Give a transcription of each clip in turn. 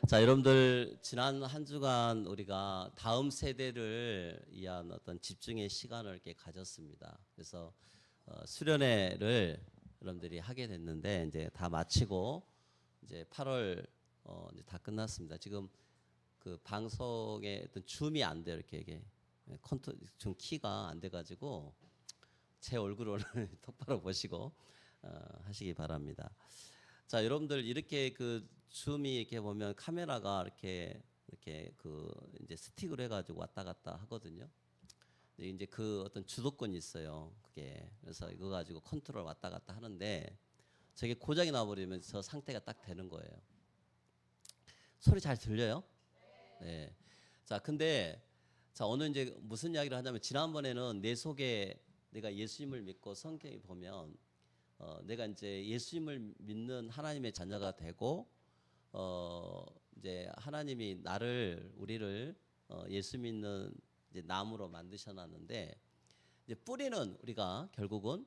자, 여러분들 지난 한 주간 우리가 다음 세대를 위한 어떤 집중의 시간을 이렇게 가졌습니다. 그래서 수련회를 여러분들이 하게 됐는데 이제 다 마치고 이제 8월 이제 다 끝났습니다. 지금 그 방송에 어떤 줌이 안 돼요. 이렇게 좀 키가 안 돼가지고 제 얼굴을 똑바로 보시고 하시기 바랍니다. 자, 여러분들 이렇게 그 줌이 이렇게 보면 카메라가 이렇게 그 이제 스틱으로 해가지고 왔다 갔다 하거든요. 이제 그 어떤 주도권이 있어요. 그게 그래서 이거 가지고 컨트롤 왔다 갔다 하는데 저게 고장이 나버리면 저 상태가 딱 되는 거예요. 소리 잘 들려요? 네. 자, 근데 자 오늘 이제 무슨 이야기를 하냐면 지난번에는 내 속에 내가 예수님을 믿고 성경에 보면 내가 이제 예수님을 믿는 하나님의 자녀가 되고 이제 하나님이 우리를 예수 믿는 이제 나무로 만드셔놨는데 이제 뿌리는 우리가 결국은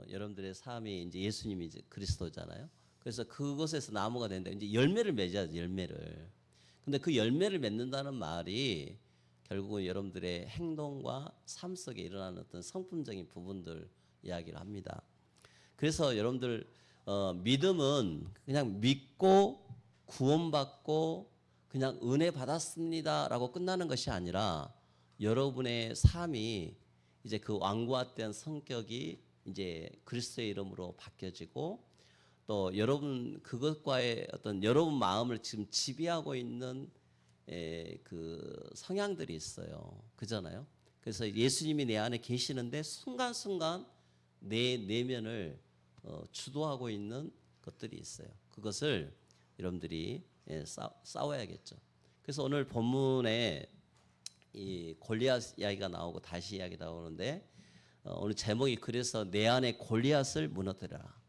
여러분들의 삶이 이제 예수님이 이제 그리스도잖아요. 그래서 그곳에서 나무가 되는데 이제 열매를 맺어야죠, 열매를. 근데 그 열매를 맺는다는 말이 결국은 여러분들의 행동과 삶 속에 일어나는 어떤 성품적인 부분들 이야기를 합니다. 그래서 여러분들 믿음은 그냥 믿고 구원받고 그냥 은혜 받았습니다라고 끝나는 것이 아니라 여러분의 삶이 이제 그 완고한 성격이 이제 그리스도의 이름으로 바뀌어지고 또 여러분 그것과의 어떤 여러분 마음을 지금 지배하고 있는 그 성향들이 있어요. 그잖아요. 그래서 예수님이 내 안에 계시는데 순간순간 내 내면을 주도하고 있는 것들이 있어요. 그것을 여러분들이 싸워야겠죠. 그래서 오늘 본문에 이 골리앗 이야기가 나오고 다시 이야기 나오는데 오늘 제목이 그래서 내 안에 골리앗을 무너뜨려라.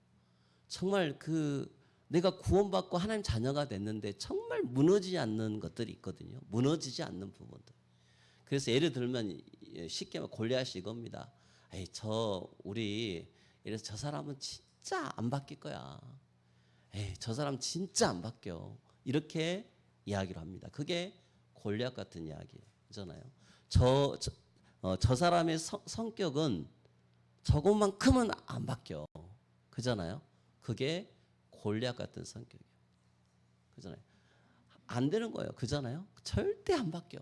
정말 내가 구원받고 하나님 자녀가 됐는데 정말 무너지지 않는 것들이 있거든요. 무너지지 않는 부분들. 그래서 예를 들면 쉽게 말하면 골리앗이 이겁니다. 이래서 저 사람은 진짜 안 바뀔 거야. 저 사람 진짜 안 바뀌어. 이렇게 이야기를 합니다. 그게 골리앗 같은 이야기잖아요. 저 사람의 성격은 저것만큼은 안 바뀌어. 그잖아요. 그게 골리앗 같은 성격이에요. 그잖아요. 안 되는 거예요. 그잖아요. 절대 안 바뀌어.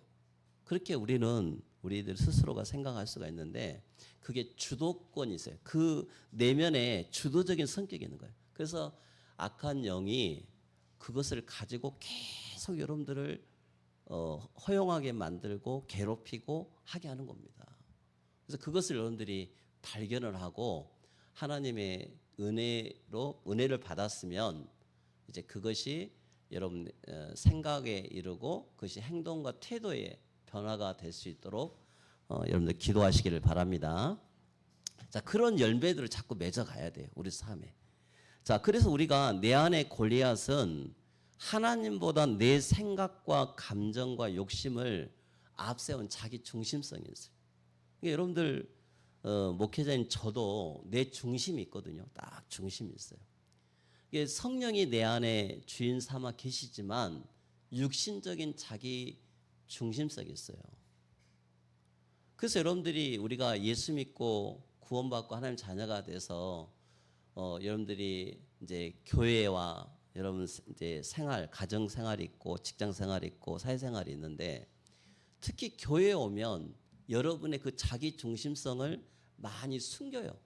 그렇게 우리들 스스로가 생각할 수가 있는데 그게 주도권이 있어요. 그 내면에 주도적인 성격이 있는 거예요. 그래서 악한 영이 그것을 가지고 계속 여러분들을 허용하게 만들고 괴롭히고 하게 하는 겁니다. 그래서 그것을 여러분들이 발견을 하고 하나님의 은혜를 받았으면 이제 그것이 여러분 생각에 이르고 그것이 행동과 태도의 변화가 될 수 있도록 여러분들 기도하시기를 바랍니다. 자, 그런 열매들을 자꾸 맺어가야 돼요. 우리 삶에. 자, 그래서 우리가 내 안의 골리앗은 하나님보다 내 생각과 감정과 욕심을 앞세운 자기 중심성이 있어요. 그러니까 여러분들 목회자인 저도 내 중심이 있거든요. 딱 중심이 있어요. 이게 성령이 내 안에 주인 삼아 계시지만 육신적인 자기 중심성이 있어요. 그래서 여러분들이 우리가 예수 믿고 구원받고 하나님 자녀가 돼서 여러분들이 이제 교회와 여러분 이제 가정 생활이 있고 직장 생활이 있고 사회 생활이 있는데 특히 교회에 오면 여러분의 그 자기 중심성을 많이 숨겨요.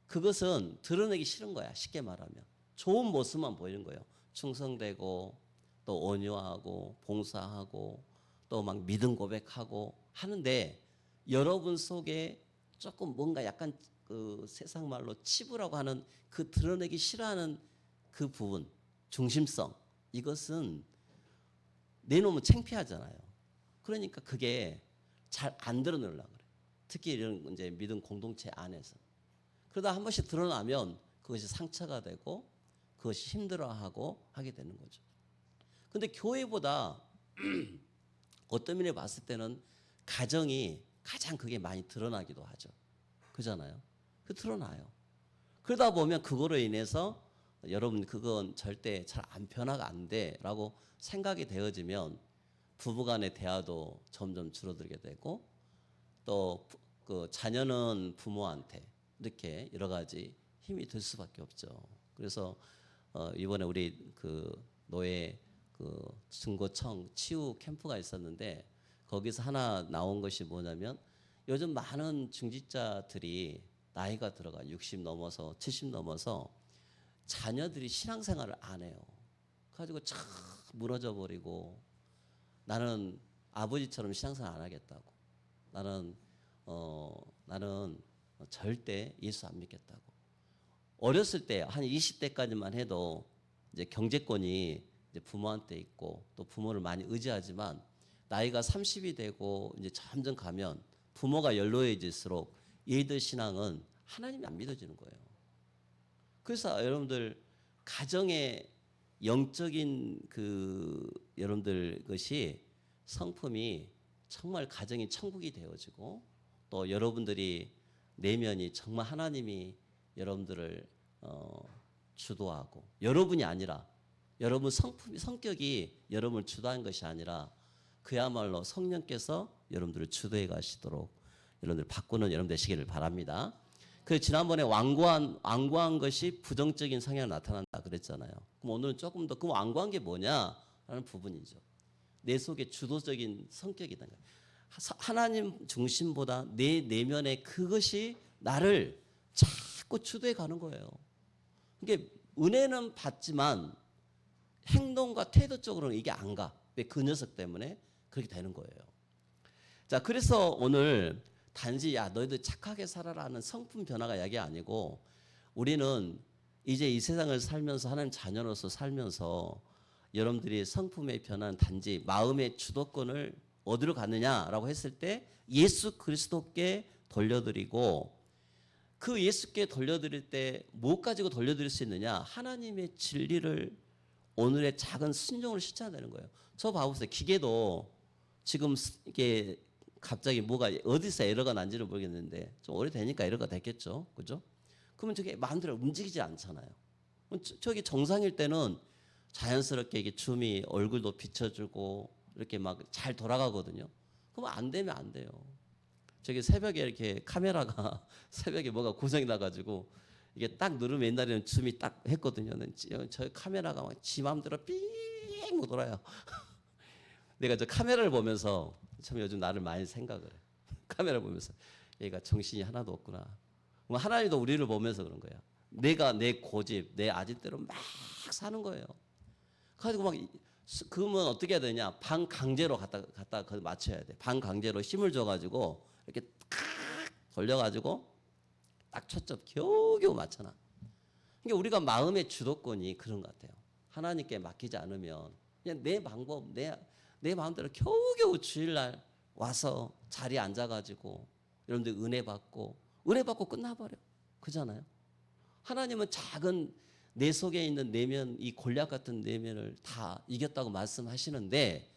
그것은 드러내기 싫은 거야. 쉽게 말하면 좋은 모습만 보이는 거예요. 충성되고 또 온유하고 봉사하고 또 막 믿음 고백하고 하는데 여러분 속에 조금 뭔가 약간 그 세상 말로 치부라고 하는 그 드러내기 싫어하는 그 부분, 중심성, 이것은 내놓으면 창피하잖아요. 그러니까 그게 잘 안 드러내려고 그래요. 특히 이런 이제 믿음 공동체 안에서. 그러다 한 번씩 드러나면 그것이 상처가 되고 그것이 힘들어하고 하게 되는 거죠. 근데 교회보다 어떤 면에 봤을 때는 가정이 가장 그게 많이 드러나기도 하죠. 그잖아요. 드러나요. 그러다 보면 그거로 인해서 여러분 그건 절대 잘 안 변화가 안 돼라고 생각이 되어지면 부부간의 대화도 점점 줄어들게 되고 또 그 자녀는 부모한테 이렇게 여러 가지 힘이 들 수밖에 없죠. 그래서 이번에 우리 그 노예 그 중고청 치유 캠프가 있었는데 거기서 하나 나온 것이 뭐냐면 요즘 많은 중직자들이 나이가 들어가 60 넘어서 70 넘어서 자녀들이 신앙생활을 안 해요. 그래가지고 참 무너져 버리고 나는 아버지처럼 신앙생활 안 하겠다고. 나는 절대 예수 안 믿겠다고. 어렸을 때 한 20대까지만 해도 이제 경제권이 이제 부모한테 있고 또 부모를 많이 의지하지만 나이가 30이 되고 이제 점점 가면 부모가 연로해질수록 얘들 신앙은 하나님이 안 믿어지는 거예요. 그래서 여러분들 가정의 영적인 그 여러분들 것이 성품이 정말 가정이 천국이 되어지고 또 여러분들이 내면이 정말 하나님이 여러분들을 주도하고 여러분이 아니라 여러분 성격이 여러분을 주도한 것이 아니라 그야말로 성령께서 여러분들을 주도해 가시도록 여러분들 바꾸는 여러분 되시기를 바랍니다. 그 지난번에 완고한 것이 부정적인 성향이 나타난다 그랬잖아요. 그럼 오늘은 조금 더 그 완고한 게 뭐냐라는 부분이죠. 내 속에 주도적인 성격이다. 하나님 중심보다 내 내면의 그것이 나를 자꾸 주도해 가는 거예요. 이게 은혜는 받지만 행동과 태도적으로는 이게 안 가. 왜? 그 녀석 때문에 그렇게 되는 거예요. 자, 그래서 오늘 단지 야 너희들 착하게 살아라는 성품 변화가 이야기 아니고 우리는 이제 이 세상을 살면서 하나님 자녀로서 살면서 여러분들이 성품의 변화는 단지 마음의 주도권을 어디로 가느냐라고 했을 때 예수 그리스도께 돌려드리고 그 예수께 돌려드릴 때 뭐 가지고 돌려드릴 수 있느냐? 하나님의 진리를 오늘의 작은 순종으로 실천되는 거예요. 저 봐보세요. 기계도 지금 이게 갑자기 뭐가 어디서 에러가 난지를 모르겠는데 좀 오래되니까 에러가 됐겠죠. 그죠? 그러면 저게 마음대로 움직이지 않잖아요. 저기 정상일 때는 자연스럽게 이게 줌이 얼굴도 비춰주고 이렇게 막 잘 돌아가거든요. 그럼 안 되면 안 돼요. 저기 새벽에 이렇게 카메라가 새벽에 뭐가 고장이 나가지고 이게 딱 누르면 옛날에는 줌이 딱 했거든요. 저 카메라가 막 지 마음대로 삥 못 돌아요. 내가 저 카메라를 보면서 참 요즘 나를 많이 생각을 해. 카메라 보면서 얘가 정신이 하나도 없구나. 하나님도 우리를 보면서 그런 거야. 내가 내 고집, 내 아집대로 막 사는 거예요. 그래가지고 막 그러면 어떻게 해야 되냐? 반강제로 갖다 맞춰야 돼. 반강제로 힘을 줘가지고 이렇게 탁 돌려가지고 딱 초점 겨우겨우 맞춰놔. 그러니까 우리가 마음의 주도권이 그런 것 같아요. 하나님께 맡기지 않으면 그냥 내 방법, 내 마음대로 겨우겨우 주일날 와서 자리에 앉아가지고 여러분들 은혜 받고 끝나버려. 그잖아요. 하나님은 작은 내 속에 있는 내면, 이 골리앗 같은 내면을 다 이겼다고 말씀하시는데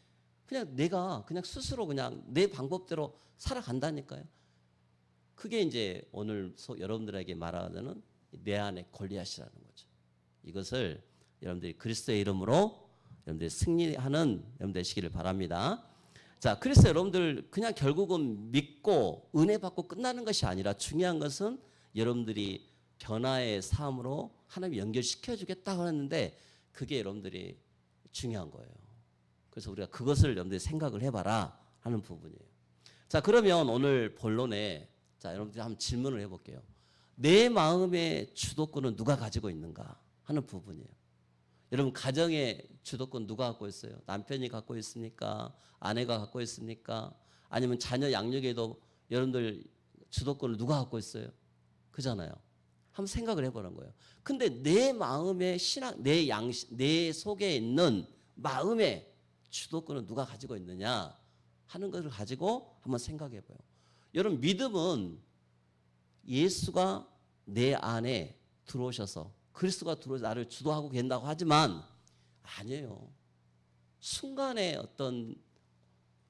그냥 내가 그냥 스스로 그냥 내 방법대로 살아간다니까요. 그게 이제 오늘 여러분들에게 말하는 내 안에 골리앗이라는 거죠. 이것을 여러분들이 그리스도의 이름으로 여러분들이 승리하는 여러분 되시기를 바랍니다. 자, 그래서 여러분들 그냥 결국은 믿고 은혜 받고 끝나는 것이 아니라 중요한 것은 여러분들이 변화의 삶으로 하나님 연결시켜 주겠다고 했는데 그게 여러분들이 중요한 거예요. 그래서 우리가 그것을 여러분들이 생각을 해봐라 하는 부분이에요. 자, 그러면 오늘 본론에 자, 여러분들이 한번 질문을 해볼게요. 내 마음의 주도권은 누가 가지고 있는가 하는 부분이에요. 여러분 가정의 주도권 누가 갖고 있어요? 남편이 갖고 있습니까? 아내가 갖고 있습니까? 아니면 자녀 양육에도 여러분들 주도권을 누가 갖고 있어요? 그잖아요. 한번 생각을 해보는 거예요. 근데 내 마음의 신앙, 내 속에 있는 마음의 주도권은 누가 가지고 있느냐 하는 것을 가지고 한번 생각해봐요. 여러분 믿음은 예수가 내 안에 들어오셔서 그리스도가 들어오셔서 나를 주도하고 계신다고 하지만 아니에요. 순간에 어떤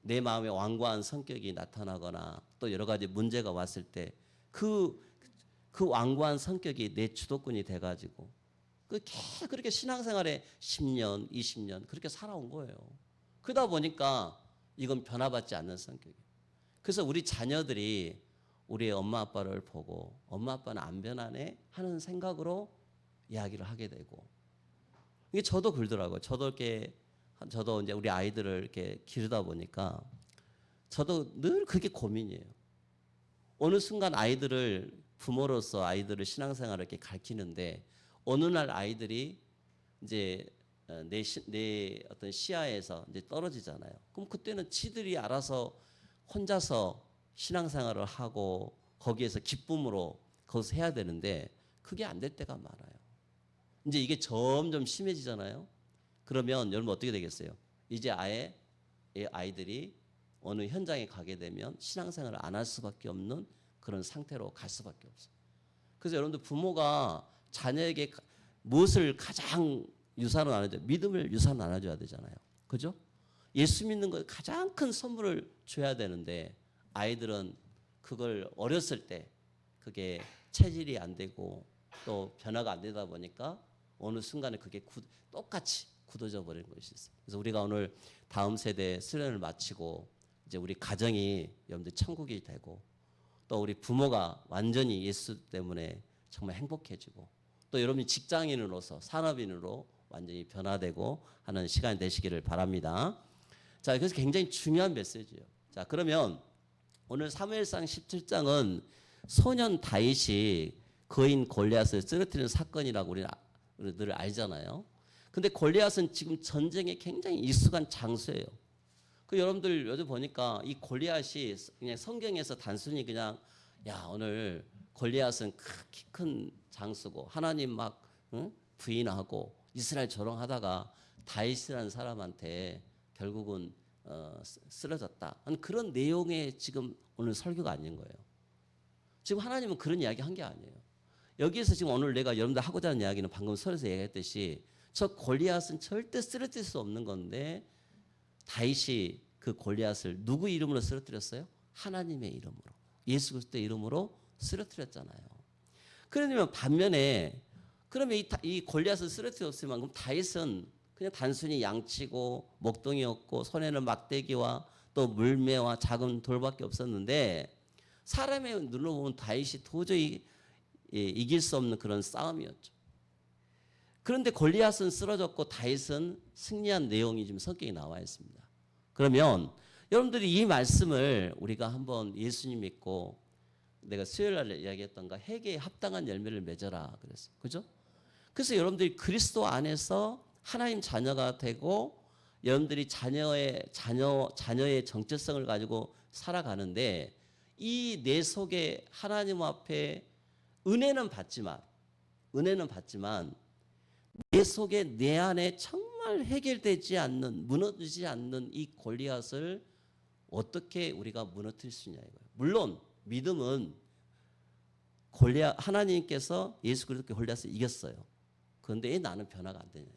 내 마음에 완고한 성격이 나타나거나 또 여러 가지 문제가 왔을 때 그 완고한 성격이 내 주도권이 돼가지고 그렇게 신앙생활에 10년, 20년 그렇게 살아온 거예요. 그러다 보니까 이건 변화받지 않는 성격이에요. 그래서 우리 자녀들이 우리의 엄마 아빠를 보고 엄마 아빠는 안 변하네 하는 생각으로 이야기를 하게 되고, 이게 저도 그러더라고요. 저도 이제 우리 아이들을 이렇게 기르다 보니까 저도 늘 그게 고민이에요. 어느 순간 부모로서 아이들을 신앙생활을 이렇게 가르치는데 어느 날 아이들이 이제 내 어떤 시야에서 이제 떨어지잖아요. 그럼 그때는 지들이 알아서 혼자서 신앙생활을 하고 거기에서 기쁨으로 거기서 해야 되는데 그게 안 될 때가 많아요. 이제 이게 점점 심해지잖아요. 그러면 여러분 어떻게 되겠어요? 이제 아예 아이들이 어느 현장에 가게 되면 신앙생활을 안 할 수밖에 없는 그런 상태로 갈 수밖에 없어요. 그래서 여러분들 부모가 자녀에게 무엇을 가장 유산으로 나눠줘야, 믿음을 유산으로 나눠줘야 되잖아요. 그죠? 예수 믿는 것 가장 큰 선물을 줘야 되는데 아이들은 그걸 어렸을 때 그게 체질이 안 되고 또 변화가 안 되다 보니까 어느 순간에 그게 똑같이 굳어져 버리는 것이 있어요. 그래서 우리가 오늘 다음 세대 수련을 마치고 이제 우리 가정이 여러분들 천국이 되고 또 우리 부모가 완전히 예수 때문에 정말 행복해지고 또 여러분이 직장인으로서 산업인으로 완전히 변화되고 하는 시간이 되시기를 바랍니다. 자, 그래서 굉장히 중요한 메시지예요. 자, 그러면 오늘 사무엘상 17장은 소년 다윗이 거인 골리앗을 쓰러뜨리는 사건이라고 우리들 알잖아요. 근데 골리앗은 지금 전쟁에 굉장히 익숙한 장수예요. 그 여러분들 요즘 보니까 이 골리앗이 그냥 성경에서 단순히 그냥 오늘 골리앗은 키 큰 장수고 하나님 막 부인하고 이스라엘 조롱하다가 다윗이라는 사람한테 결국은 쓰러졌다 하는 그런 내용의 지금 오늘 설교가 아닌 거예요. 지금 하나님은 그런 이야기 한 게 아니에요. 여기에서 지금 오늘 내가 여러분들 하고자 하는 이야기는 방금 설에서 얘기했듯이 저 골리앗은 절대 쓰러뜨릴 수 없는 건데 다윗이 그 골리앗을 누구 이름으로 쓰러뜨렸어요? 하나님의 이름으로, 예수 그리스도의 이름으로 쓰러뜨렸잖아요. 그러면 반면에 그러면 이 골리앗을 쓰러뜨렸으면 그럼 다윗은 그냥 단순히 양치고 목동이었고 손에는 막대기와 또 물매와 작은 돌밖에 없었는데 사람의 눈으로 보면 다윗이 도저히 이길 수 없는 그런 싸움이었죠. 그런데 골리앗은 쓰러졌고 다윗은 승리한 내용이 지금 성경에 나와 있습니다. 그러면 여러분들이 이 말씀을 우리가 한번 예수님 믿고 내가 수요일 날 이야기했던가 회개에 합당한 열매를 맺어라 그랬어요. 그죠? 그래서 여러분들이 그리스도 안에서 하나님 자녀가 되고 여러분들이 자녀의 정체성을 가지고 살아가는데 이 내 속에 하나님 앞에 은혜는 받지만 내 속에 내 안에 정말 해결되지 않는 무너지지 않는 이 골리앗을 어떻게 우리가 무너뜨릴 수 있냐 이거예요. 물론 믿음은 하나님께서 예수 그리스도 골리앗을 이겼어요. 그런데 왜 나는 변화가 안 되냐.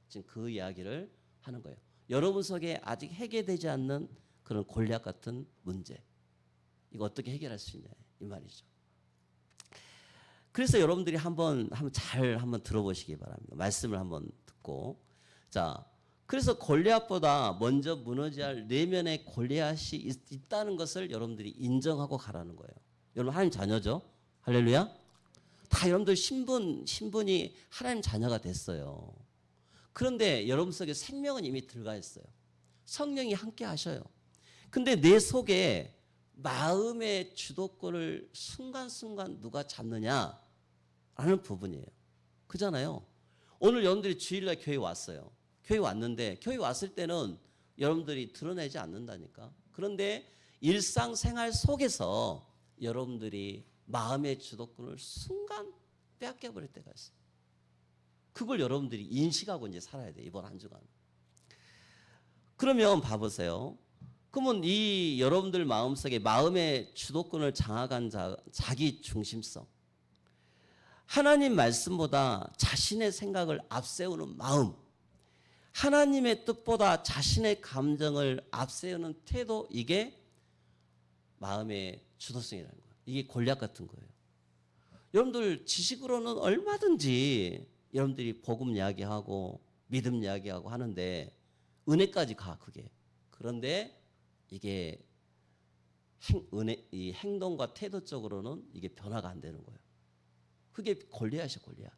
지금 그 이야기를 하는 거예요. 여러분 속에 아직 해결되지 않는 그런 골리앗 같은 문제. 이거 어떻게 해결할 수 있냐 이 말이죠. 그래서 여러분들이 한번 들어보시기 바랍니다. 말씀을 한번 듣고. 자, 그래서 골리앗보다 먼저 무너져야 할 내면의 골리앗이 있다는 것을 여러분들이 인정하고 가라는 거예요. 여러분 하나님 자녀죠? 할렐루야. 다 여러분들 신분이 하나님 자녀가 됐어요. 그런데 여러분 속에 생명은 이미 들어가 있어요. 성령이 함께 하셔요. 근데 내 속에 마음의 주도권을 순간순간 누가 잡느냐 라는 부분이에요. 그잖아요. 오늘 여러분들이 주일날 교회 왔어요. 교회 왔는데 교회 왔을 때는 여러분들이 드러내지 않는다니까. 그런데 일상생활 속에서 여러분들이 마음의 주도권을 순간 빼앗겨버릴 때가 있어요. 그걸 여러분들이 인식하고 이제 살아야 돼요. 이번 한 주간. 그러면 봐보세요. 그러면 이 여러분들 마음속에 마음의 주도권을 장악한 자기 중심성, 하나님 말씀보다 자신의 생각을 앞세우는 마음, 하나님의 뜻보다 자신의 감정을 앞세우는 태도, 이게 마음의 주도성이라는 거예요. 이게 골리앗 같은 거예요. 여러분들 지식으로는 얼마든지 여러분들이 복음 이야기하고 믿음 이야기하고 하는데 은혜까지 가 그게. 그런데 이게 이 행동과 태도적으로는 이게 변화가 안 되는 거예요. 그게 골리앗이야, 골리앗.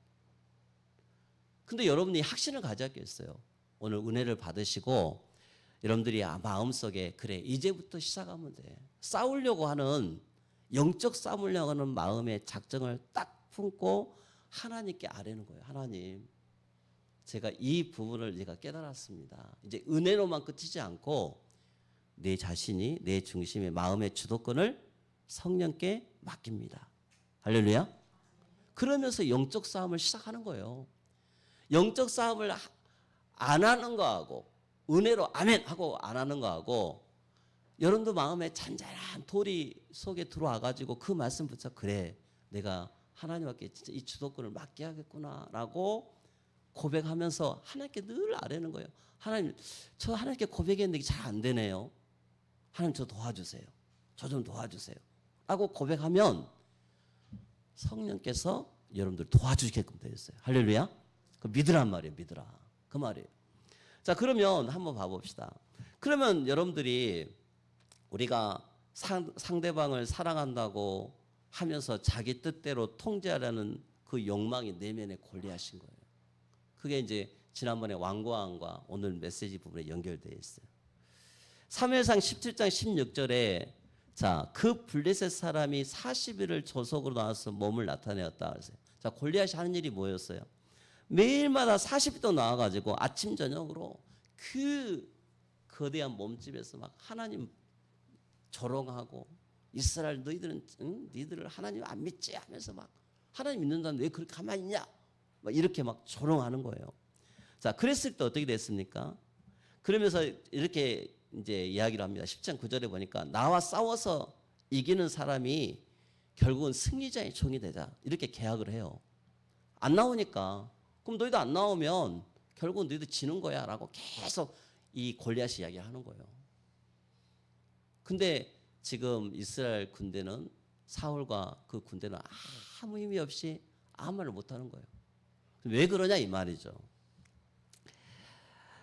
근데 여러분이 확신을 가졌겠어요. 오늘 은혜를 받으시고 여러분들이 마음속에 그래 이제부터 시작하면 돼. 싸우려고 하는 영적 싸우려고 하는 마음의 작정을 딱 품고 하나님께 아뢰는 거예요. 하나님, 제가 이 부분을 제가 깨달았습니다. 이제 은혜로만 끝이지 않고 내 자신이 내 중심의 마음의 주도권을 성령께 맡깁니다. 할렐루야. 그러면서 영적 싸움을 시작하는 거예요. 영적 싸움을 안 하는 거하고 은혜로 아멘 하고 안 하는 거하고 여러분도 마음에 잔잔한 돌이 속에 들어와 가지고 그 말씀 붙여 그래 내가 하나님께 진짜 이 주도권을 맡겨야겠구나라고 고백하면서 하나님께 늘 아뢰는 거예요. 하나님, 저 하나님께 고백했는데 잘 안 되네요. 하나님 저 도와주세요. 저 좀 도와주세요. 라고 고백하면 성령께서 여러분들 도와주시게끔 되어 있어요. 할렐루야. 그 믿으란 말이에요. 믿으라. 그 말이에요. 자, 그러면 한번 봐봅시다. 그러면 여러분들이 우리가 상대방을 사랑한다고 하면서 자기 뜻대로 통제하려는 그 욕망이 내면에 골리앗인 거예요. 그게 이제 지난번에 왕고왕과 오늘 메시지 부분에 연결되어 있어요. 사무엘상 17장 16절에 자, 그 블레셋 사람이 40일을 조석으로 나와서 몸을 나타내었다 그랬어요. 자, 골리앗이 하는 일이 뭐였어요? 매일마다 40일 동안 나와가지고 아침 저녁으로 그 거대한 몸집에서 막 하나님 조롱하고 이스라엘 너희들은 너희들을 하나님 안 믿지 하면서 막 하나님 믿는다는 왜 그렇게 가만히 있냐? 막 이렇게 막 조롱하는 거예요. 자, 그랬을 때 어떻게 됐습니까? 그러면서 이렇게 이제 이야기를 합니다. 10장 9절에 보니까 나와 싸워서 이기는 사람이 결국은 승리자의 종이 되자 이렇게 계약을 해요. 안 나오니까 그럼 너희도 안 나오면 결국은 너희도 지는 거야 라고 계속 이 골리앗이 이야기를 하는 거예요. 근데 지금 이스라엘 군대는 사울과 그 군대는 아무 힘이 없이 아무 말을 못하는 거예요. 왜 그러냐 이 말이죠.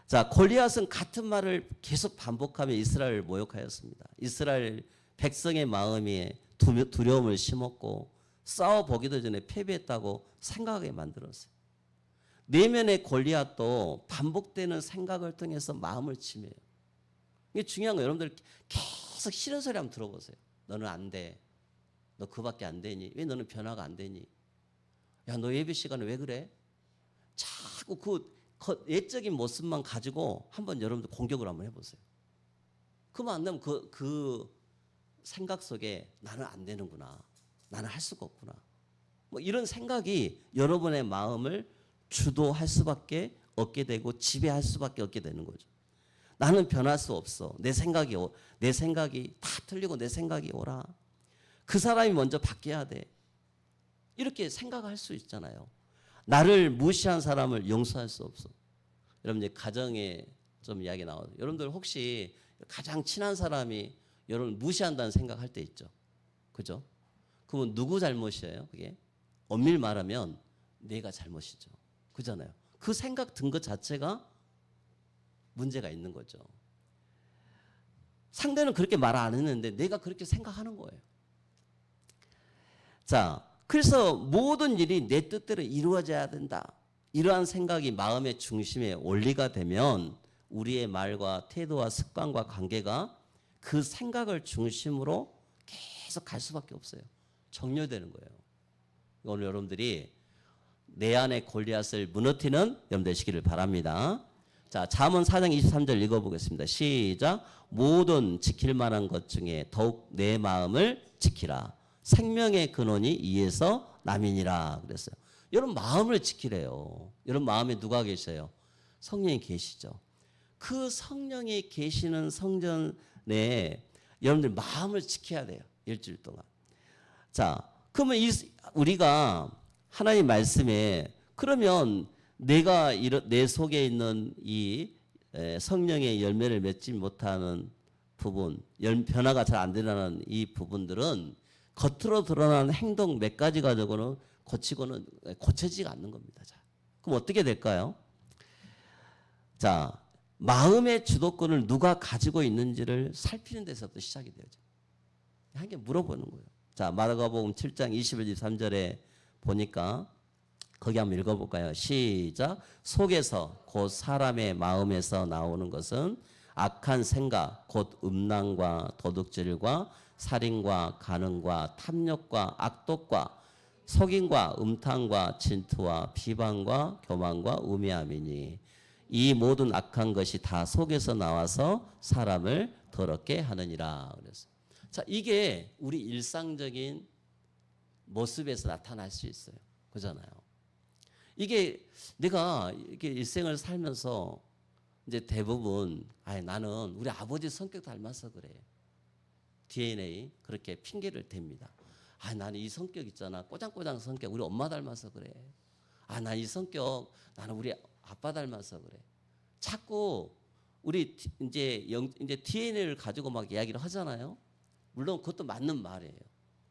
자, 골리앗은 같은 말을 계속 반복하며 이스라엘을 모욕하였습니다. 이스라엘 백성의 마음에 두려움을 심었고 싸워보기도 전에 패배했다고 생각하게 만들었어요. 내면의 골리앗도 반복되는 생각을 통해서 마음을 침해요. 이게 중요한 거예요. 여러분들 계속 싫은 소리 한번 들어보세요. 너는 안 돼. 너 그밖에 안 되니? 왜 너는 변화가 안 되니? 야, 너 예배 시간에 왜 그래? 자꾸 그 옛적인 모습만 가지고 한번 여러분들 공격을 한번 해보세요. 그러면 안 되면 그 생각 속에 나는 안 되는구나. 나는 할 수가 없구나. 뭐 이런 생각이 여러분의 마음을 주도할 수밖에 없게 되고 지배할 수밖에 없게 되는 거죠. 나는 변할 수 없어. 내 생각이 다 틀리고 내 생각이 오라. 그 사람이 먼저 바뀌어야 돼. 이렇게 생각할 수 있잖아요. 나를 무시한 사람을 용서할 수 없어. 여러분 이제 가정에 좀 이야기 나와요. 여러분들 혹시 가장 친한 사람이 여러분 무시한다는 생각할 때 있죠. 그죠? 그러면 누구 잘못이에요? 그게 엄밀히 말하면 내가 잘못이죠. 그잖아요. 그 생각 든 것 자체가 문제가 있는 거죠. 상대는 그렇게 말 안 했는데 내가 그렇게 생각하는 거예요. 자, 그래서 모든 일이 내 뜻대로 이루어져야 된다. 이러한 생각이 마음의 중심에 원리가 되면 우리의 말과 태도와 습관과 관계가 그 생각을 중심으로 계속 갈 수밖에 없어요. 정렬되는 거예요. 오늘 여러분들이 내 안의 골리앗을 무너뜨리는 여러분 되시기를 바랍니다. 자, 잠언 4장 23절 읽어보겠습니다. 시작. 모든 지킬 만한 것 중에 더욱 내 마음을 지키라. 생명의 근원이 이에서 남이니라 그랬어요. 여러분 마음을 지키래요. 여러분 마음에 누가 계셔요? 성령이 계시죠. 그 성령이 계시는 성전에 여러분들 마음을 지켜야 돼요. 일주일 동안. 자, 그러면 우리가 하나님 말씀에 그러면 내가 내 속에 있는 이 성령의 열매를 맺지 못하는 부분, 변화가 잘 안 되는 이 부분들은 겉으로 드러나는 행동 몇 가지 가지고는 고쳐지지가 않는 겁니다. 자, 그럼 어떻게 될까요? 자, 마음의 주도권을 누가 가지고 있는지를 살피는 데서부터 시작이 되죠. 한 개 물어보는 거예요. 자, 마가복음 7장 21, 23절에 보니까 거기 한번 읽어볼까요? 시작. 속에서 곧 사람의 마음에서 나오는 것은 악한 생각, 곧 음란과 도둑질과 살인과 간음과 탐욕과 악독과 속임과 음탕과 진투와 비방과 교만과 우매함이니 이 모든 악한 것이 다 속에서 나와서 사람을 더럽게 하느니라. 그래서 자, 이게 우리 일상적인 모습에서 나타날 수 있어요. 그잖아요. 이게 내가 이렇게 일생을 살면서 이제 대부분 나는 우리 아버지 성격 닮아서 그래. DNA 그렇게 핑계를 댑니다. 나는 이 성격 있잖아. 꼬장꼬장 성격 우리 엄마 닮아서 그래. 난 이 성격 나는 우리 아빠 닮아서 그래. 자꾸 우리 이제 DNA를 가지고 막 이야기를 하잖아요. 물론 그것도 맞는 말이에요.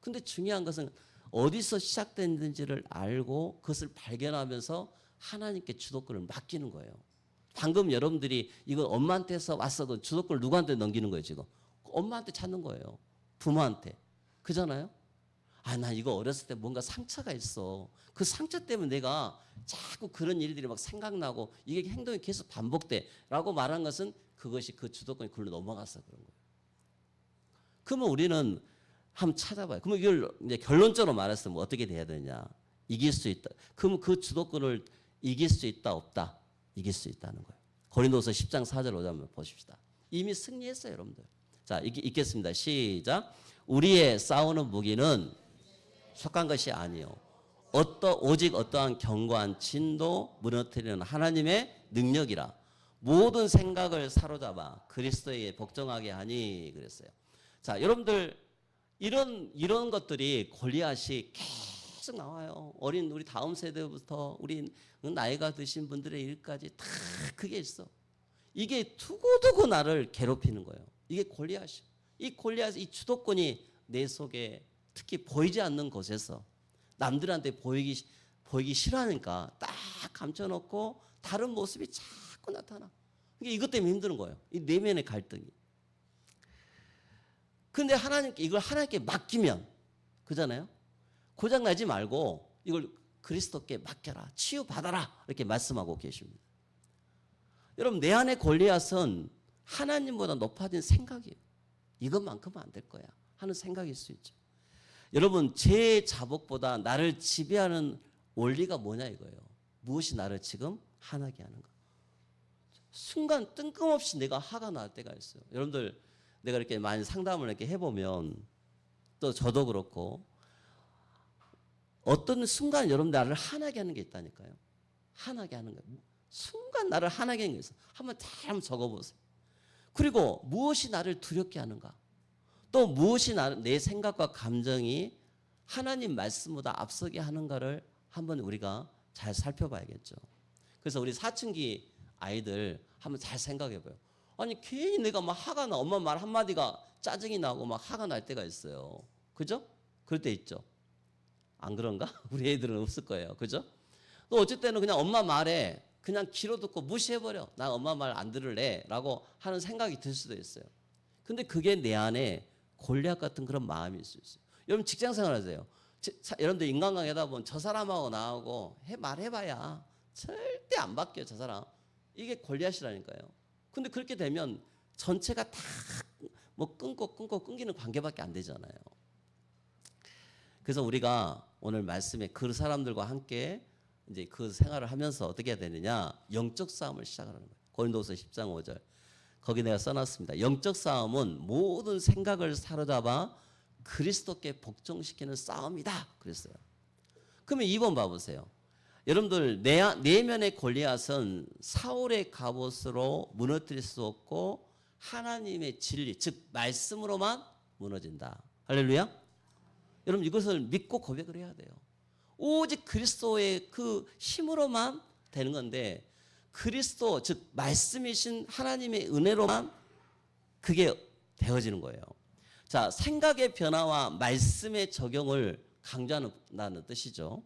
근데 중요한 것은 어디서 시작됐는지를 알고 그것을 발견하면서 하나님께 주도권을 맡기는 거예요. 방금 여러분들이 이거 엄마한테서 왔어. 그 주도권을 누구한테 넘기는 거예요, 지금? 엄마한테 찾는 거예요. 부모한테. 그잖아요? 나 이거 어렸을 때 뭔가 상처가 있어. 그 상처 때문에 내가 자꾸 그런 일들이 막 생각나고 이게 행동이 계속 반복돼. 라고 말한 것은 그것이 그 주도권이 글로 넘어가서 그런 거예요. 그러면 우리는 한번 찾아봐요. 그러면 이걸 이제 결론적으로 말했으면 어떻게 돼야 되냐? 이길 수 있다. 그러면 그 주도권을 이길 수 있다, 없다? 이길 수 있다는 거예요. 고린도서 10장 4절 5절 한번 보십시다. 이미 승리했어요, 여러분들. 자, 읽겠습니다. 시작. 우리의 싸우는 무기는 속한 것이 아니요. 오직 어떠한 견고한 진도 무너뜨리는 하나님의 능력이라. 모든 생각을 사로잡아 그리스도에게 복종하게 하니 그랬어요. 자, 여러분들 이런 것들이 골리앗이 계속 나와요. 어린 우리 다음 세대부터 우리 나이가 드신 분들의 일까지 다 그게 있어. 이게 두고두고 나를 괴롭히는 거예요. 이게 골리앗이. 이 골리앗 이 주도권이 내 속에 특히 보이지 않는 곳에서 남들한테 보이기 싫어하니까 딱 감춰놓고 다른 모습이 자꾸 나타나. 이것 때문에 힘든 거예요. 이 내면의 갈등이. 근데 이걸 하나님께 맡기면 그잖아요. 고장나지 말고 이걸 그리스도께 맡겨라. 치유받아라. 이렇게 말씀하고 계십니다. 여러분 내 안의 골리앗은 하나님보다 높아진 생각이에요. 이것만큼은 안 될 거야 하는 생각일 수 있죠. 여러분 제 자복보다 나를 지배하는 원리가 뭐냐 이거예요. 무엇이 나를 지금 화나게 하는가. 순간 뜬금없이 내가 화가 날 때가 있어요. 여러분들 내가 이렇게 많이 상담을 이렇게 해보면 또 저도 그렇고 어떤 순간 여러분 나를 화나게 하는 게 있다니까요. 화나게 하는 거예요. 순간 나를 화나게 하는 게 있어요. 한번 잘 적어보세요. 그리고 무엇이 나를 두렵게 하는가. 또 무엇이 내 생각과 감정이 하나님 말씀보다 앞서게 하는가를 한번 우리가 잘 살펴봐야겠죠. 그래서 우리 사춘기 아이들 한번 잘 생각해봐요. 아니 괜히 내가 막 화가 나. 엄마 말 한마디가 짜증이 나고 막 화가 날 때가 있어요. 그죠? 그럴 때 있죠. 안 그런가? 우리 애들은 없을 거예요. 그죠? 또 어쩔 때는 그냥 엄마 말에 그냥 귀로 듣고 무시해버려. 나 엄마 말 안 들을래 라고 하는 생각이 들 수도 있어요. 근데 그게 내 안에 골리앗 같은 그런 마음일 수 있어요. 여러분 직장생활 하세요. 여러분들 인간관계 하다 보면 저 사람하고 나하고 말해봐야 절대 안 바뀌어요. 저 사람. 이게 골리앗이라니까요. 근데 그렇게 되면 전체가 다 뭐 끊기는 관계밖에 안 되잖아요. 그래서 우리가 오늘 말씀에 그 사람들과 함께 이제 그 생활을 하면서 어떻게 해야 되느냐? 영적 싸움을 시작하는 거예요. 고린도서 10장 5절. 거기 내가 써놨습니다. 영적 싸움은 모든 생각을 사로잡아 그리스도께 복종시키는 싸움이다. 그랬어요. 그러면 2번 봐보세요. 여러분들 내면의 골리앗은 사울의 갑옷으로 무너뜨릴 수 없고 하나님의 진리 즉 말씀으로만 무너진다. 할렐루야. 여러분 이것을 믿고 고백을 해야 돼요. 오직 그리스도의 그 힘으로만 되는 건데 그리스도 즉 말씀이신 하나님의 은혜로만 그게 되어지는 거예요. 자, 생각의 변화와 말씀의 적용을 강조한다는 뜻이죠.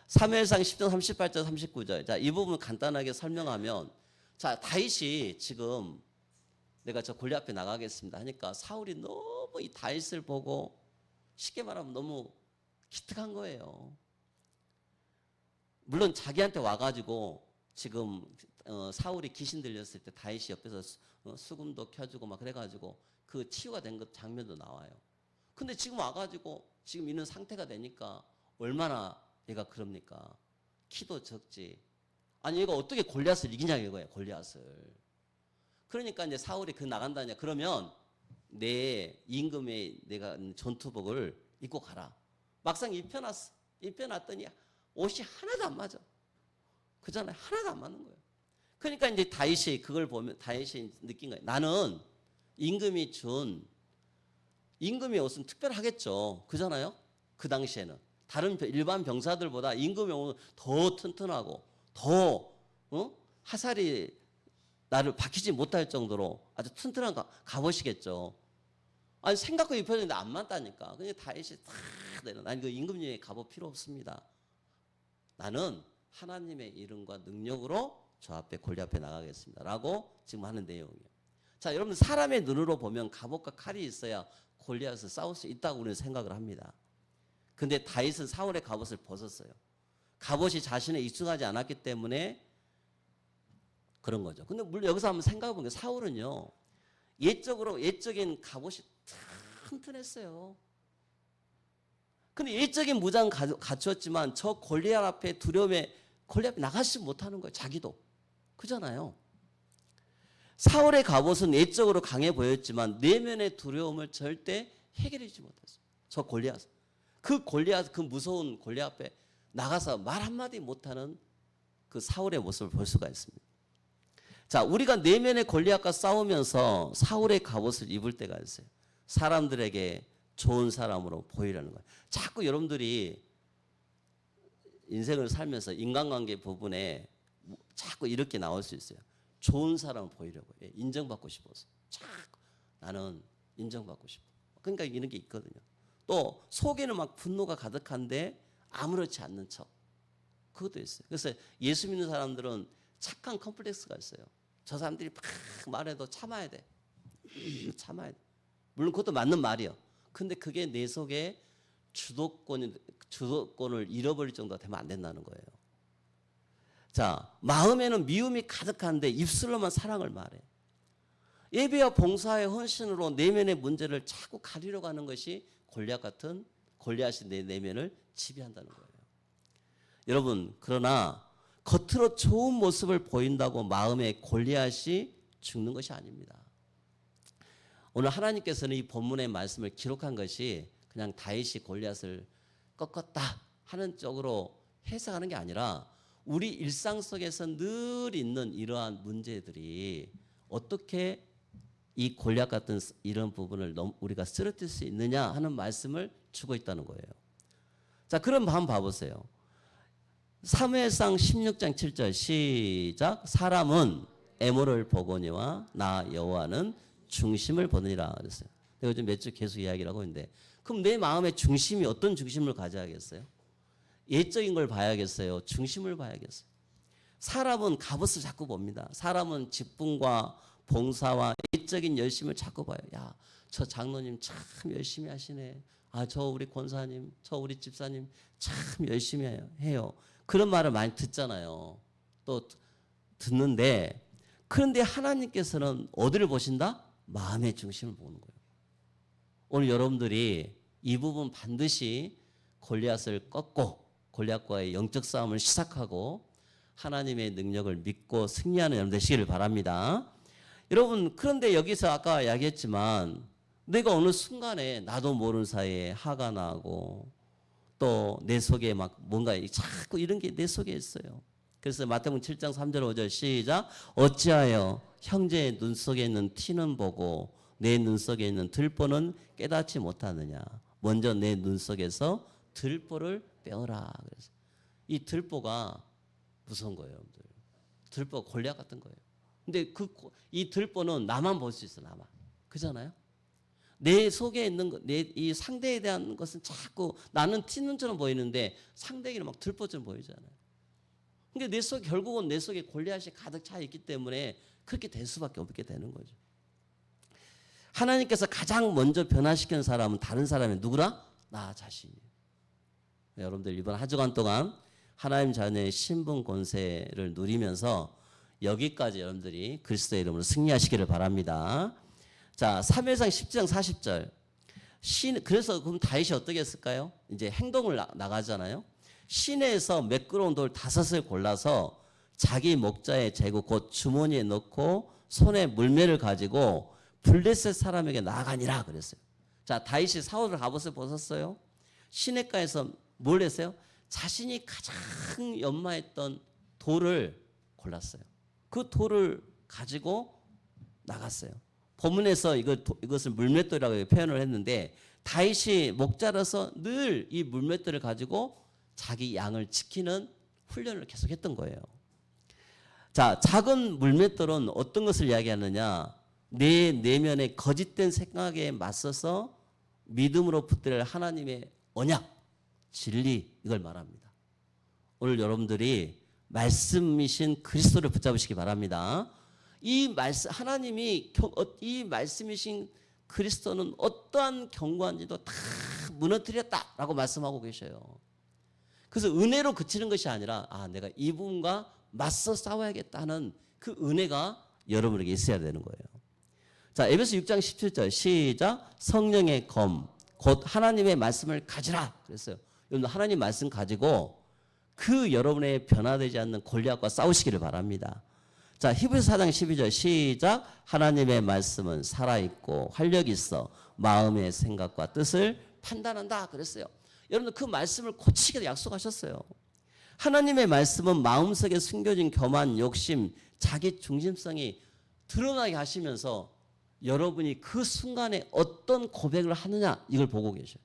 사무엘상 10장 38절 39절. 자, 이 부분 간단하게 설명하면, 자, 다윗이 지금 내가 저 골리앗 앞에 나가겠습니다 하니까 사울이 너무 이 다윗을 보고 쉽게 말하면 너무 기특한 거예요. 물론 자기한테 와가지고 지금 사울이 귀신 들렸을 때 다윗이 옆에서 수금도 켜주고 막 그래가지고 그 치유가 된 것 장면도 나와요. 근데 지금 와가지고 지금 있는 상태가 되니까 얼마나 얘가 그럽니까? 키도 적지. 아니 얘가 어떻게 골리앗을 이기냐 이거예요. 골리앗을. 그러니까 이제 사울이 그 나간다냐. 그러면 내 임금의 내가 전투복을 입고 가라. 막상 입혀놨어. 입혀놨더니 옷이 하나도 안 맞아. 그잖아요. 하나도 안 맞는 거예요. 그러니까 이제 다윗이 그걸 보면 다윗이 느낀 거예요. 나는 임금이 준 임금의 옷은 특별하겠죠. 그잖아요. 그 당시에는 다른 일반 병사들보다 임금의 옷은 더 튼튼하고 더 화살이 나를 박히지 못할 정도로 아주 튼튼한 갑옷이겠죠. 아니 생각과 입혀졌는데 안 맞다니까. 그냥 다윗이 탁 내려. 난 그 임금님의 갑옷 필요 없습니다. 나는 하나님의 이름과 능력으로 저 앞에 골리앗 앞에 나가겠습니다. 라고 지금 하는 내용이에요. 자, 여러분 사람의 눈으로 보면 갑옷과 칼이 있어야 골리앗을 싸울 수 있다고 우리는 생각을 합니다. 근데 다윗은 사울의 갑옷을 벗었어요. 갑옷이 자신에 익숙하지 않았기 때문에 그런 거죠. 근데 물론 여기서 한번 생각해 보면 사울은요. 예적인 갑옷이 튼튼했어요. 근데 예적인 무장 갖추었지만 저 골리앗 앞에 두려움에 골리앗 앞에 나가지 못하는 거예요. 자기도. 그잖아요. 사울의 갑옷은 예적으로 강해 보였지만 내면의 두려움을 절대 해결하지 못했어요. 저 골리앗. 그 무서운 골리앗 앞에 나가서 말 한마디 못하는 그 사울의 모습을 볼 수가 있습니다. 자, 우리가 내면의 골리앗과 싸우면서 사울의 갑옷을 입을 때가 있어요. 사람들에게 좋은 사람으로 보이려는 거예요. 자꾸 여러분들이 인생을 살면서 인간관계 부분에 자꾸 이렇게 나올 수 있어요. 좋은 사람을 보이려고. 인정받고 싶어서. 자꾸 나는 인정받고 싶어. 그러니까 이런 게 있거든요. 또 속에는 막 분노가 가득한데 아무렇지 않는 척. 그것도 있어요. 그래서 예수 믿는 사람들은 착한 컴플렉스가 있어요. 저 사람들이 막 말해도 참아야 돼. 참아야 돼. 물론 그것도 맞는 말이요. 근데 그게 내 속에 주도권을 잃어버릴 정도가 되면 안 된다는 거예요. 자, 마음에는 미움이 가득한데 입술로만 사랑을 말해. 예배와 봉사의 헌신으로 내면의 문제를 자꾸 가리려고 하는 것이 골리앗이 내 내면을 지배한다는 거예요. 여러분, 그러나 겉으로 좋은 모습을 보인다고 마음의 골리앗이 죽는 것이 아닙니다. 오늘 하나님께서는 이 본문의 말씀을 기록한 것이 그냥 다윗이 골리앗을 꺾었다 하는 쪽으로 해석하는 게 아니라 우리 일상 속에서 늘 있는 이러한 문제들이 어떻게 이 골리앗 같은 이런 부분을 우리가 쓰러뜨릴 수 있느냐 하는 말씀을 주고 있다는 거예요. 자, 그럼 한번 봐보세요. 사무엘상 16장 7절 시작. 사람은 애모를 보거니와 나 여호와는 중심을 보느니라 그랬어요. 내가 요즘 몇 주 계속 이야기를 하고 있는데 그럼 내 마음의 중심이 어떤 중심을 가져야겠어요? 예적인 걸 봐야겠어요? 중심을 봐야겠어요? 사람은 갑옷을 자꾸 봅니다. 사람은 직분과 봉사와 예적인 열심을 자꾸 봐요. 야, 저 장로님 참 열심히 하시네. 아, 저 우리 권사님, 저 우리 집사님 참 열심히 해요. 그런 말을 많이 듣잖아요. 또 듣는데 그런데 하나님께서는 어디를 보신다? 마음의 중심을 보는 거예요. 오늘 여러분들이 이 부분 반드시 골리앗을 꺾고 골리앗과의 영적 싸움을 시작하고 하나님의 능력을 믿고 승리하는 여러분 되시기를 바랍니다. 여러분, 그런데 여기서 아까 이야기했지만 내가 어느 순간에 나도 모르는 사이에 화가 나고 또 내 속에 막 뭔가 자꾸 이런 게 내 속에 있어요. 그래서 마태복음 7장 3절 5절 시작. 어찌하여 형제의 눈 속에 있는 티는 보고 내 눈 속에 있는 들보는 깨닫지 못하느냐. 먼저 내 눈 속에서 들보를 빼어라. 그래서 이 들보가 무서운 거예요, 여러분들. 들보가 골리앗 같은 거예요. 근데 이 들보는 나만 볼 수 있어, 나만. 그잖아요? 내 속에 있는 것, 이 상대에 대한 것은 자꾸 나는 튀는 처럼 보이는데 상대에게는 막 들보처럼 보이잖아요. 그러니까 결국은 내 속에 골리앗이 가득 차 있기 때문에 그렇게 될 수밖에 없게 되는 거죠. 하나님께서 가장 먼저 변화시키는 사람은 다른 사람이 누구라? 나 자신이에요. 여러분들 이번 한 주간 동안 하나님 자녀의 신분 권세를 누리면서 여기까지 여러분들이 그리스도의 이름으로 승리하시기를 바랍니다. 자, 3회상 10장 40절. 그래서 그럼 다윗이 어떻게 했을까요? 이제 행동을 나가잖아요. 시내에서 매끄러운 돌 5을 골라서 자기 목자의 제구 곧 주머니에 넣고 손에 물매를 가지고 블레셋 사람에게 나아가니라 그랬어요. 자, 다윗이 사울을 갑옷을 벗었어요. 시냇가에서 뭘 했어요? 자신이 가장 연마했던 돌을 골랐어요. 그 돌을 가지고 나갔어요. 본문에서 이것을 물맷돌이라고 표현을 했는데 다윗이 목자라서 늘 이 물맷돌을 가지고 자기 양을 지키는 훈련을 계속했던 거예요. 자, 작은 물맷돌은 어떤 것을 이야기하느냐? 내 내면의 거짓된 생각에 맞서서 믿음으로 붙들 하나님의 언약, 진리 이걸 말합니다. 오늘 여러분들이 말씀이신 그리스도를 붙잡으시기 바랍니다. 하나님이 이 말씀이신 그리스도는 어떠한 경관지도 다 무너뜨렸다라고 말씀하고 계셔요. 그래서 은혜로 그치는 것이 아니라 내가 이분과 맞서 싸워야겠다는 그 은혜가 여러분에게 있어야 되는 거예요. 자, 에베소 6장 17절 시작. 성령의 검 곧 하나님의 말씀을 가지라 그랬어요. 여러분 하나님 말씀 가지고 그 여러분의 변화되지 않는 골리앗과 싸우시기를 바랍니다. 자, 히브리서 4장 12절 시작. 하나님의 말씀은 살아있고 활력이 있어 마음의 생각과 뜻을 판단한다 그랬어요. 여러분들 그 말씀을 고치게 약속하셨어요. 하나님의 말씀은 마음속에 숨겨진 교만, 욕심, 자기 중심성이 드러나게 하시면서 여러분이 그 순간에 어떤 고백을 하느냐 이걸 보고 계셔요.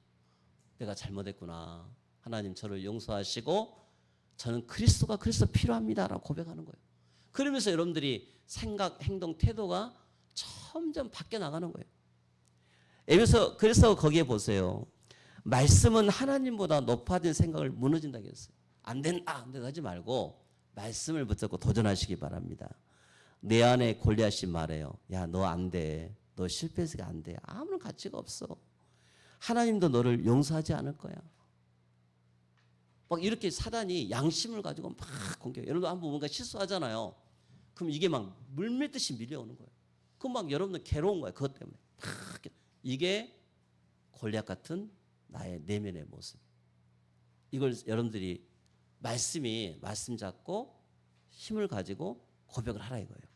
내가 잘못했구나. 하나님 저를 용서하시고 저는 그리스도 필요합니다라고 고백하는 거예요. 그러면서 여러분들이 생각, 행동, 태도가 점점 바뀌어 나가는 거예요. 그래서 거기에 보세요. 말씀은 하나님보다 높아진 생각을 무너진다고 했어요. 안 된다 하지 말고 말씀을 붙잡고 도전하시기 바랍니다. 내 안에 골리앗이 말해요. 야, 너 안 돼. 너 실패해서 안 돼. 아무런 가치가 없어. 하나님도 너를 용서하지 않을 거야. 막 이렇게 사단이 양심을 가지고 막 공격해요. 여러분 한번 뭔가 실수하잖아요. 그럼 이게 막 물밀듯이 밀려오는 거예요. 그럼 막 여러분들 괴로운 거예요. 그것 때문에. 이게 골리앗 같은 나의 내면의 모습. 이걸 여러분들이 말씀 잡고 힘을 가지고 고백을 하라 이거예요.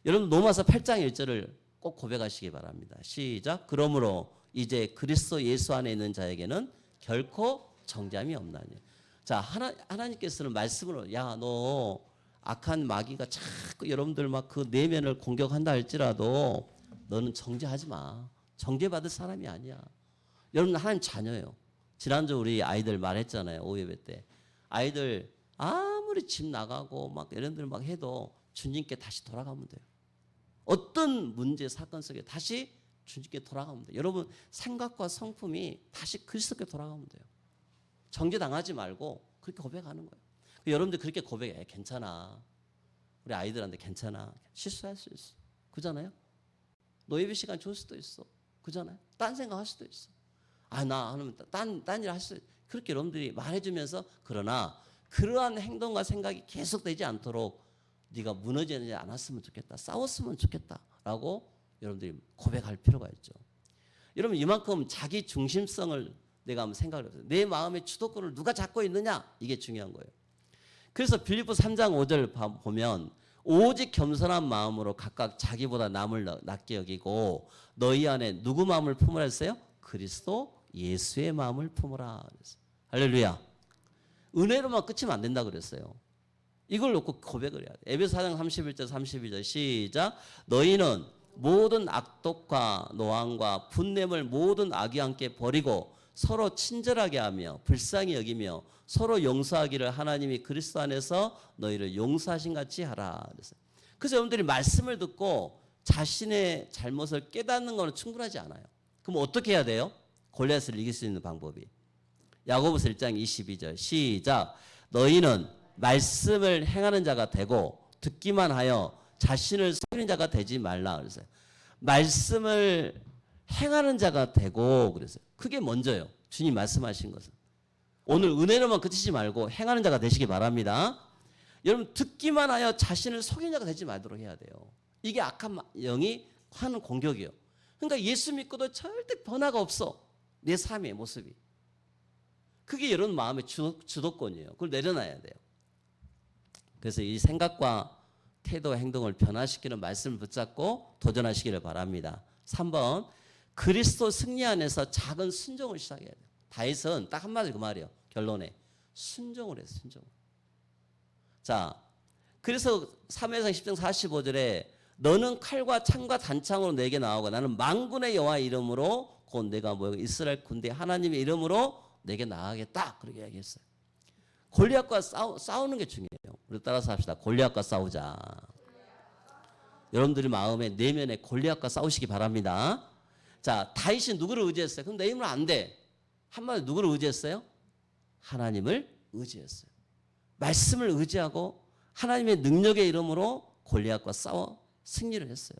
여러분 로마서 8장 1절을 꼭 고백하시기 바랍니다. 시작. 그러므로 이제 그리스도 예수 안에 있는 자에게는 결코 정죄함이 없나니. 자, 하나님께서는 말씀으로 야, 너 악한 마귀가 자꾸 여러분들 막 그 내면을 공격한다 할지라도 너는 정죄하지 마. 정죄받을 사람이 아니야. 여러분 하나님 자녀예요. 지난주 우리 아이들 말했잖아요. 오예배 때. 아이들 아무리 집 나가고 막 여러분들 막 해도 주님께 다시 돌아가면 돼요. 어떤 문제 사건 속에 다시 주님께 돌아가면 돼요. 여러분 생각과 성품이 다시 그리스도께 돌아가면 돼요. 정죄당하지 말고 그렇게 고백하는 거예요. 여러분들 그렇게 고백해. 괜찮아. 우리 아이들한테 괜찮아. 실수할 수 있어. 그잖아요. 너 예배 시간 줄 수도 있어. 그잖아요. 딴 생각할 수도 있어. 나 하면 딴 일 할 수도 있어. 그렇게 여러분들이 말해주면서 그러나 그러한 행동과 생각이 계속되지 않도록 네가 무너지지 않았으면 좋겠다. 싸웠으면 좋겠다라고 여러분들이 고백할 필요가 있죠. 여러분 이만큼 자기 중심성을 내가 한번 생각을 해보세요. 내 마음의 주도권을 누가 잡고 있느냐 이게 중요한 거예요. 그래서 빌립보 3장 5절 보면 오직 겸손한 마음으로 각각 자기보다 남을 낮게 여기고 너희 안에 누구 마음을 품으라 했어요? 그리스도 예수의 마음을 품으라 그랬어요. 할렐루야. 은혜로만 끝이면 안 된다 그랬어요. 이걸 놓고 고백을 해야 돼. 에베소 4장 31절 32절 시작. 너희는 모든 악독과 노함과 분냄을 모든 악이 함께 버리고 서로 친절하게 하며 불쌍히 여기며 서로 용서하기를 하나님이 그리스도 안에서 너희를 용서하신 같이 하라 그랬어요. 그래서 여러분들이 말씀을 듣고 자신의 잘못을 깨닫는 것은 충분하지 않아요. 그럼 어떻게 해야 돼요? 골리앗을 이길 수 있는 방법이. 야고보서 1장 22절 시작. 너희는 말씀을 행하는 자가 되고 듣기만 하여 자신을 속이는 자가 되지 말라 그랬어요. 말씀을 행하는 자가 되고 그랬어요. 그게 먼저요. 주님 말씀하신 것은. 오늘 은혜로만 그치지 말고 행하는 자가 되시기 바랍니다. 여러분 듣기만 하여 자신을 속이는 자가 되지 말도록 해야 돼요. 이게 악한 영이 하는 공격이에요. 그러니까 예수 믿고도 절대 변화가 없어. 내 삶의 모습이. 그게 여러분 마음의 주도권이에요. 그걸 내려놔야 돼요. 그래서 이 생각과 태도, 행동을 변화시키는 말씀을 붙잡고 도전하시기를 바랍니다. 3번, 그리스도 승리 안에서 작은 순종을 시작해야 돼요. 다윗은 딱 한마디 그 말이에요. 결론에 순종을 했어요. 순종. 자, 그래서 사무엘상 10장 45절에 너는 칼과 창과 단창으로 내게 나오고 나는 만군의 여호와의 이름으로 곧 내가 모여 이스라엘 군대 하나님의 이름으로 내게 나가겠다. 그렇게 얘기했어요. 골리앗과 싸우는 게 중요해요. 우리 따라서 합시다. 골리앗과 싸우자. 여러분들이 마음에 내면에 골리앗과 싸우시기 바랍니다. 자, 다윗이 누구를 의지했어요? 그럼 내 힘으로 안 돼. 한마디로 누구를 의지했어요? 하나님을 의지했어요. 말씀을 의지하고 하나님의 능력의 이름으로 골리앗과 싸워 승리를 했어요.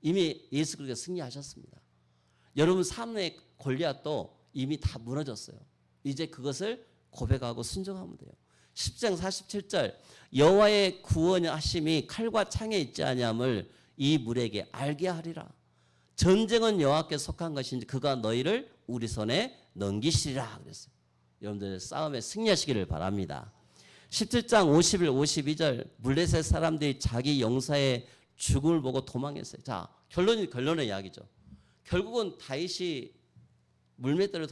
이미 예수 그리스도가 승리하셨습니다. 여러분 삶의 골리앗도 이미 다 무너졌어요. 이제 그것을 고백하고 순종하면 돼요. 10장 47절 여호와의 구원하심이 칼과 창에 있지 아니함을 이 물에게 알게 하리라. 전쟁은 여호와께 속한 것인지 그가 너희를 우리 손에 넘기시리라 그랬어요. 여러분들 싸움에 승리하시기를 바랍니다. 17장 51, 52절 블레셋 사람들이 자기 용사의 죽음을 보고 도망했어요. 자, 결론의 이야기죠. 결국은 다윗이 물맷돌을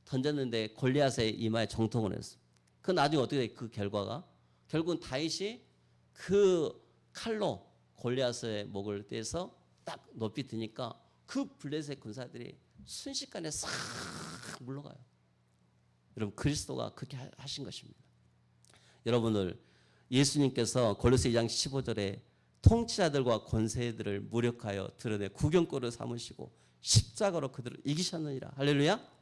던졌는데 골리앗의 이마에 정통을 했어요. 그 나중에 어떻게 돼? 그 결과가 결국은 다윗이 그 칼로 골리앗의 목을 떼서 딱 높이 드니까 그 블레셋 군사들이 순식간에 싹 물러가요. 여러분 그리스도가 그렇게 하신 것입니다. 여러분들 예수님께서 골로새 2장 15절에 통치자들과 권세들을 무력하여 드러내 구경거리로 삼으시고 십자가로 그들을 이기셨느니라. 할렐루야.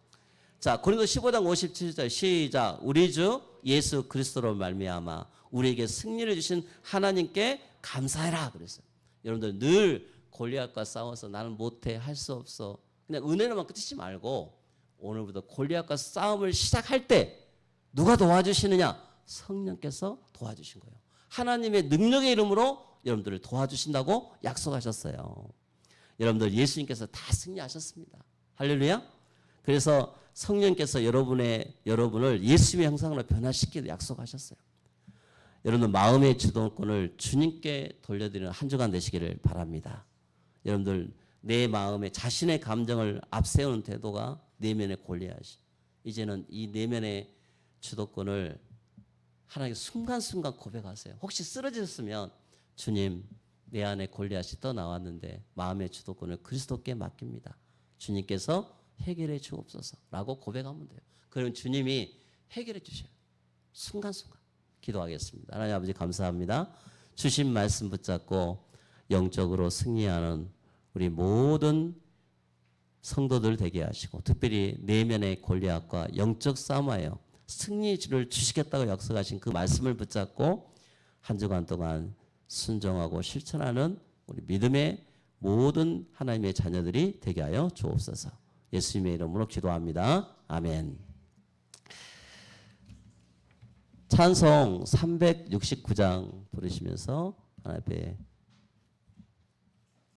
자, 고린도 15장 57절 시작. 우리 주 예수 그리스도로 말미암아 우리에게 승리를 주신 하나님께 감사해라 그랬어요. 여러분들 늘 골리앗과 싸워서 나는 못해 할 수 없어 그냥 은혜로만 끝이지 말고 오늘부터 골리앗과 싸움을 시작할 때 누가 도와주시느냐? 성령께서 도와주신 거예요. 하나님의 능력의 이름으로 여러분들을 도와주신다고 약속하셨어요. 여러분들 예수님께서 다 승리하셨습니다. 할렐루야. 그래서 성령께서 여러분을 예수의 형상으로 변화시키기로 약속하셨어요. 여러분들 마음의 주도권을 주님께 돌려드리는 한 주간 되시기를 바랍니다. 여러분들 내 마음에 자신의 감정을 앞세우는 태도가 내면의 골리앗이 이제는 이 내면의 주도권을 하나님께 순간순간 고백하세요. 혹시 쓰러지셨으면 주님 내 안에 골리앗이 떠나왔는데 마음의 주도권을 그리스도께 맡깁니다. 주님께서 해결해 주옵소서라고 고백하면 돼요. 그러면 주님이 해결해 주셔요. 순간순간. 기도하겠습니다. 하나님 아버지 감사합니다. 주신 말씀 붙잡고 영적으로 승리하는 우리 모든 성도들 되게 하시고 특별히 내면의 골리앗과 영적 싸움하여 승리를 주시겠다고 약속하신 그 말씀을 붙잡고 한 주간 동안 순종하고 실천하는 우리 믿음의 모든 하나님의 자녀들이 되게 하여 주옵소서. 예수님의 이름으로 기도합니다. 아멘. 찬송 369장 부르시면서 하나님 앞에